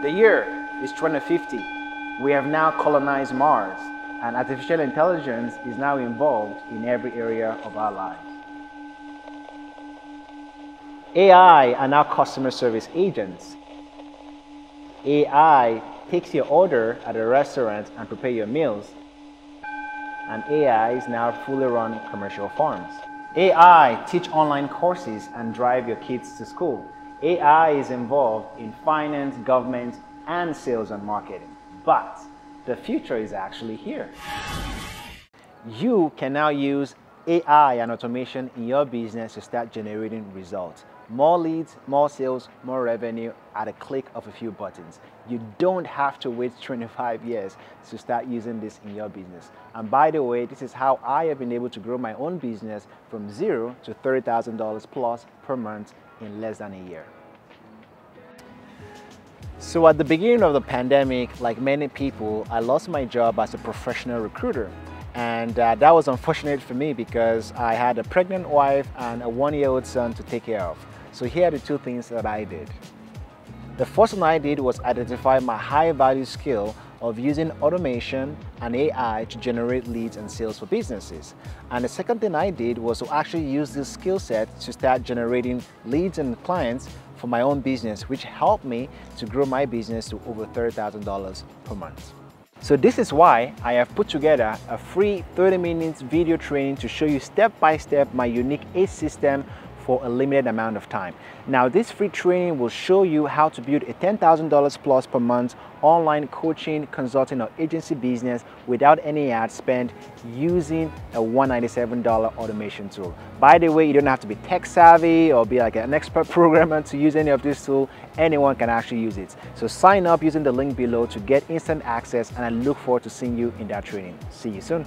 The year is 2050. We have now colonized Mars, and artificial intelligence is now involved in every area of our lives. AI are now customer service agents. AI takes your order at a restaurant and prepare your meals. And AI is now fully run commercial farms. AI teach online courses and drive your kids to school. AI is involved in finance, government, and sales and marketing. But the future is actually here. You can now use AI and automation in your business to start generating results. More leads, more sales, more revenue at a click of a few buttons. You don't have to wait 25 years to start using this in your business. And by the way, this is how I have been able to grow my own business from $0 to $30,000 plus per month in less than a year. So at the beginning of the pandemic, like many people, I lost my job as a professional recruiter. And that was unfortunate for me because I had a pregnant wife and a 1-year-old son to take care of. So here are the two things that I did. The first thing I did was identify my high value skill of using automation and AI to generate leads and sales for businesses. And the second thing I did was to actually use this skill set to start generating leads and clients for my own business, which helped me to grow my business to over $30,000 per month. So this is why I have put together a free 30-minute video training to show you step by step my unique ACE system for a limited amount of time. Now this free training will show you how to build a $10,000 plus per month online coaching, consulting or agency business without any ad spend using a $197 automation tool. By the way, you don't have to be tech savvy or be like an expert programmer to use any of this tool. Anyone can actually use it. So sign up using the link below to get instant access, and I look forward to seeing you in that training. See you soon.